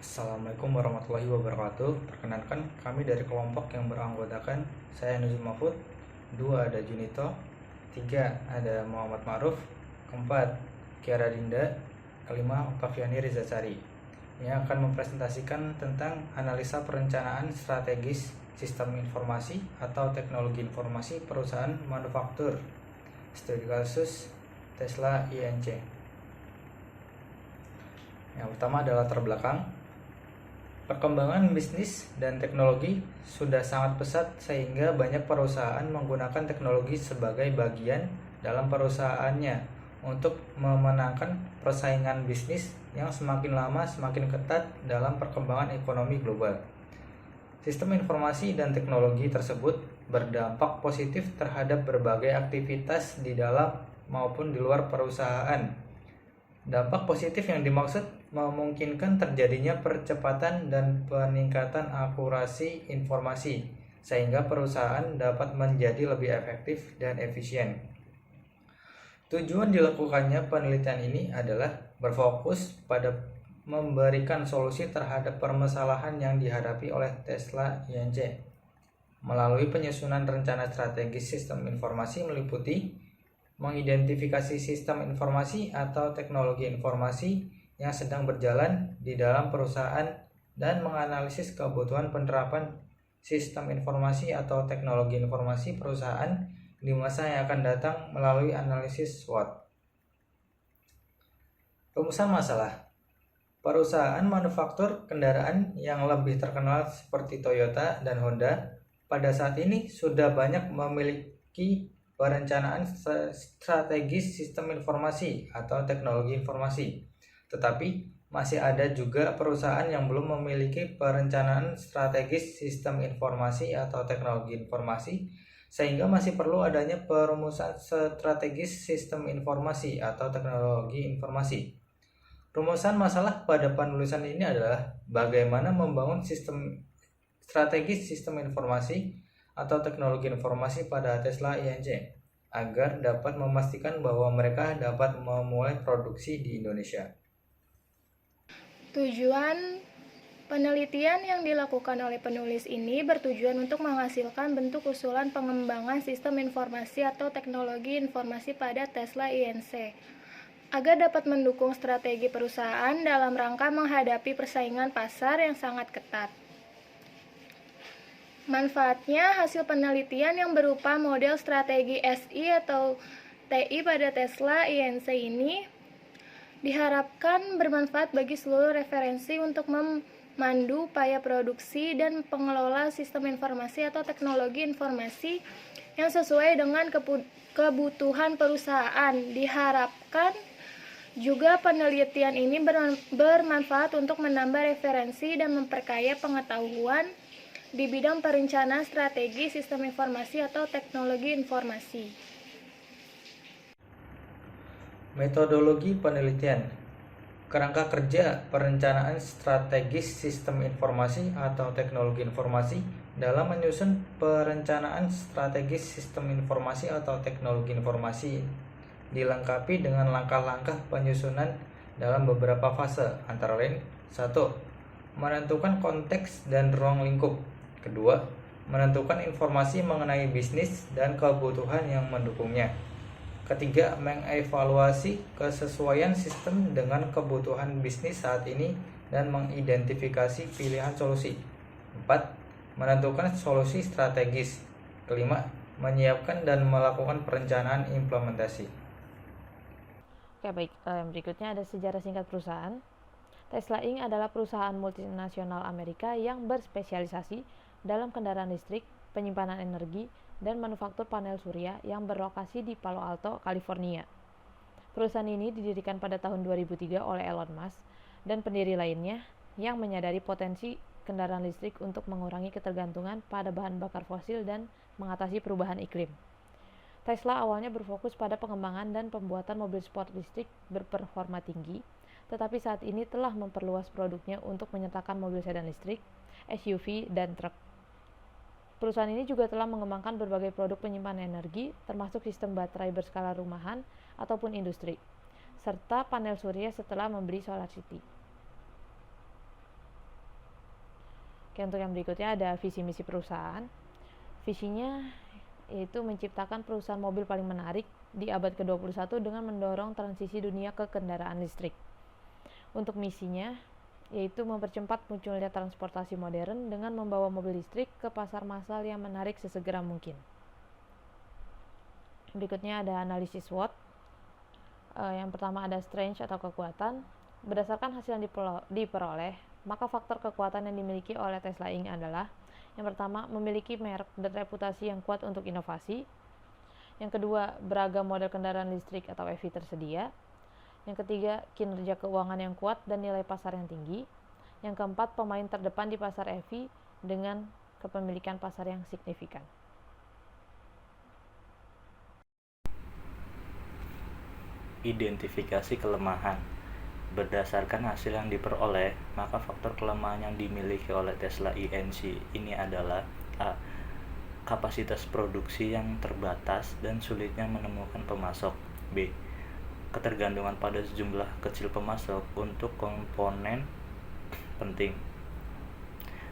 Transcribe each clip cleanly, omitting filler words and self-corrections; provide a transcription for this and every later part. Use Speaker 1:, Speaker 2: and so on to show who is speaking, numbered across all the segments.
Speaker 1: Assalamualaikum warahmatullahi wabarakatuh. Perkenalkan, kami dari kelompok yang beranggotakan saya Nuzul Mahfud, 2 ada Junito, 3 ada Muhammad Ma'ruf, keempat Kiara Dinda, kelima Oktaviani Rizasari, yang akan mempresentasikan tentang analisa perencanaan strategis sistem informasi atau teknologi informasi perusahaan manufaktur studi kasus Tesla INC. Yang pertama adalah latar belakang. Perkembangan bisnis dan teknologi sudah sangat pesat sehingga banyak perusahaan menggunakan teknologi sebagai bagian dalam perusahaannya untuk memenangkan persaingan bisnis yang semakin lama semakin ketat dalam perkembangan ekonomi global. Sistem informasi dan teknologi tersebut berdampak positif terhadap berbagai aktivitas di dalam maupun di luar perusahaan. Dampak positif yang dimaksud memungkinkan terjadinya percepatan dan peningkatan akurasi informasi, sehingga perusahaan dapat menjadi lebih efektif dan efisien. Tujuan dilakukannya penelitian ini adalah berfokus pada memberikan solusi terhadap permasalahan yang dihadapi oleh Tesla INC. Melalui penyusunan rencana strategis sistem informasi meliputi mengidentifikasi sistem informasi atau teknologi informasi yang sedang berjalan di dalam perusahaan dan menganalisis kebutuhan penerapan sistem informasi atau teknologi informasi perusahaan di masa yang akan datang melalui analisis SWOT. Rumusan masalah. Perusahaan manufaktur kendaraan yang lebih terkenal seperti Toyota dan Honda pada saat ini sudah banyak memiliki perencanaan strategis sistem informasi atau teknologi informasi. Tetapi masih ada juga perusahaan yang belum memiliki perencanaan strategis sistem informasi atau teknologi informasi, sehingga masih perlu adanya perumusan strategis sistem informasi atau teknologi informasi. Rumusan masalah pada penulisan ini adalah bagaimana membangun strategis sistem informasi atau teknologi informasi pada Tesla INC agar dapat memastikan bahwa mereka dapat memulai produksi di Indonesia.
Speaker 2: Tujuan penelitian yang dilakukan oleh penulis ini bertujuan untuk menghasilkan bentuk usulan pengembangan sistem informasi atau teknologi informasi pada Tesla INC agar dapat mendukung strategi perusahaan dalam rangka menghadapi persaingan pasar yang sangat ketat. Manfaatnya, hasil penelitian yang berupa model strategi SI atau TI pada Tesla INC ini diharapkan bermanfaat bagi seluruh referensi untuk memandu upaya produksi dan pengelola sistem informasi atau teknologi informasi yang sesuai dengan kebutuhan perusahaan. Diharapkan juga penelitian ini bermanfaat untuk menambah referensi dan memperkaya pengetahuan di bidang perencanaan strategi sistem informasi atau teknologi informasi.
Speaker 1: Metodologi penelitian. Kerangka kerja perencanaan strategis sistem informasi atau teknologi informasi dalam menyusun perencanaan strategis sistem informasi atau teknologi informasi dilengkapi dengan langkah-langkah penyusunan dalam beberapa fase, antara lain 1. Menentukan konteks dan ruang lingkup. Kedua, menentukan informasi mengenai bisnis dan kebutuhan yang mendukungnya. Ketiga, mengevaluasi kesesuaian sistem dengan kebutuhan bisnis saat ini dan mengidentifikasi pilihan solusi. 4. Menentukan solusi strategis. Kelima, menyiapkan dan melakukan perencanaan implementasi.
Speaker 3: Oke, baik. Berikutnya ada sejarah singkat perusahaan. Tesla Inc. adalah perusahaan multinasional Amerika yang berspesialisasi dalam kendaraan listrik, penyimpanan energi, dan manufaktur panel surya yang berlokasi di Palo Alto, California. Perusahaan ini didirikan pada tahun 2003 oleh Elon Musk dan pendiri lainnya yang menyadari potensi kendaraan listrik untuk mengurangi ketergantungan pada bahan bakar fosil dan mengatasi perubahan iklim. Tesla awalnya berfokus pada pengembangan dan pembuatan mobil sport listrik berperforma tinggi, tetapi saat ini telah memperluas produknya untuk menyertakan mobil sedan listrik, SUV, dan truk. Perusahaan ini juga telah mengembangkan berbagai produk penyimpanan energi, termasuk sistem baterai berskala rumahan ataupun industri, serta panel surya setelah membeli SolarCity. Oke, untuk yang berikutnya ada visi misi perusahaan. Visinya yaitu menciptakan perusahaan mobil paling menarik di abad ke-21 dengan mendorong transisi dunia ke kendaraan listrik. Untuk misinya yaitu mempercepat munculnya transportasi modern dengan membawa mobil listrik ke pasar massal yang menarik sesegera mungkin. Berikutnya ada analisis SWOT. Yang pertama ada strength atau kekuatan. Berdasarkan hasil yang diperoleh, maka faktor kekuatan yang dimiliki oleh Tesla Inc. adalah: yang pertama, memiliki merek dan reputasi yang kuat untuk inovasi. Yang kedua, beragam model kendaraan listrik atau EV tersedia. Yang ketiga, kinerja keuangan yang kuat dan nilai pasar yang tinggi. Yang keempat, pemain terdepan di pasar EV dengan kepemilikan pasar yang signifikan.
Speaker 4: Identifikasi kelemahan. Berdasarkan hasil yang diperoleh, maka faktor kelemahan yang dimiliki oleh Tesla Inc. ini adalah: A. Kapasitas produksi yang terbatas dan sulitnya menemukan pemasok. B. Ketergantungan pada sejumlah kecil pemasok untuk komponen penting.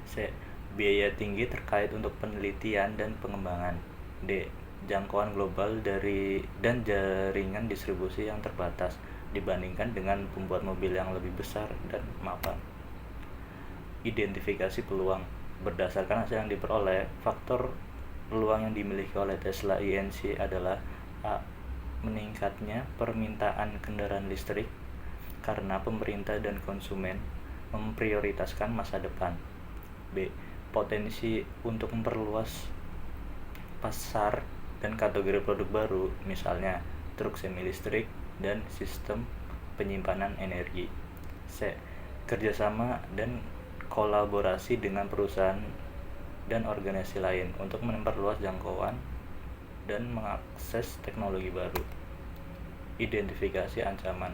Speaker 4: C. Biaya tinggi terkait untuk penelitian dan pengembangan. D. Jangkauan global dan jaringan distribusi yang terbatas dibandingkan dengan pembuat mobil yang lebih besar dan mapan. Identifikasi peluang. Berdasarkan hasil yang diperoleh, faktor peluang yang dimiliki oleh Tesla Inc. adalah: A. Meningkatnya permintaan kendaraan listrik karena pemerintah dan konsumen memprioritaskan masa depan. B. Potensi untuk memperluas pasar dan kategori produk baru, misalnya truk semi listrik dan sistem penyimpanan energi. C. Kerjasama dan kolaborasi dengan perusahaan dan organisasi lain untuk memperluas jangkauan dan mengakses teknologi baru. Identifikasi ancaman.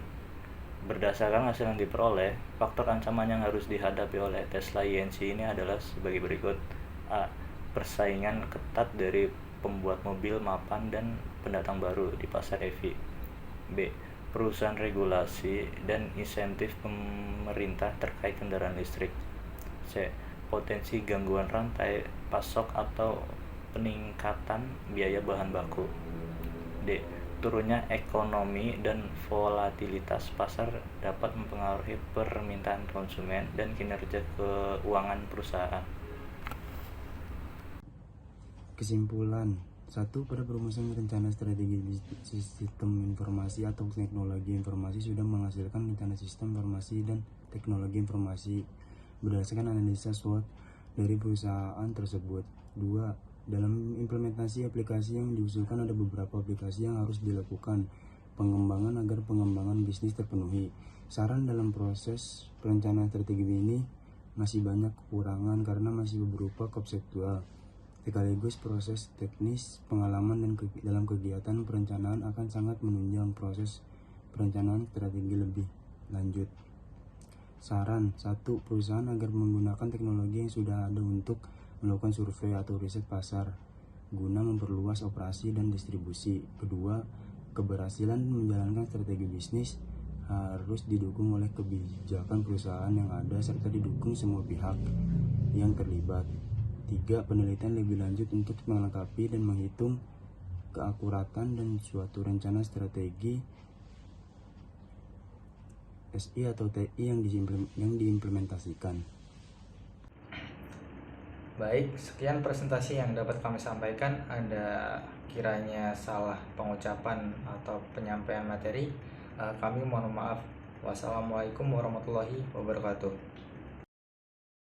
Speaker 4: Berdasarkan hasil yang diperoleh, faktor ancaman yang harus dihadapi oleh Tesla Inc. ini adalah sebagai berikut: A. Persaingan ketat dari pembuat mobil mapan dan pendatang baru di pasar EV. B. Perusahaan regulasi dan insentif pemerintah terkait kendaraan listrik. C. Potensi gangguan rantai pasok atau peningkatan biaya bahan baku. D. Turunnya ekonomi dan volatilitas pasar dapat mempengaruhi permintaan konsumen dan kinerja keuangan perusahaan.
Speaker 5: Kesimpulan. 1. Pada perumusan rencana strategi sistem informasi atau teknologi informasi sudah menghasilkan rencana sistem informasi dan teknologi informasi berdasarkan analisa SWOT dari perusahaan tersebut. 2. Dalam implementasi aplikasi yang diusulkan ada beberapa aplikasi yang harus dilakukan pengembangan agar pengembangan bisnis terpenuhi. Saran dalam proses perencanaan strategi ini masih banyak kekurangan karena masih berupa konseptual. Sekaligus proses teknis, pengalaman dan dalam kegiatan perencanaan akan sangat menunjang proses perencanaan strategi lebih lanjut. Saran. 1. Perusahaan agar menggunakan teknologi yang sudah ada untuk melakukan survei atau riset pasar guna memperluas operasi dan distribusi. Kedua, keberhasilan menjalankan strategi bisnis harus didukung oleh kebijakan perusahaan yang ada serta didukung semua pihak yang terlibat. 3. Penelitian lebih lanjut untuk melengkapi dan menghitung keakuratan dan suatu rencana strategi SI atau TI yang diimplementasikan.
Speaker 1: Baik, sekian presentasi yang dapat kami sampaikan. Ada kiranya salah pengucapan atau penyampaian materi, kami mohon maaf. Wassalamualaikum warahmatullahi wabarakatuh.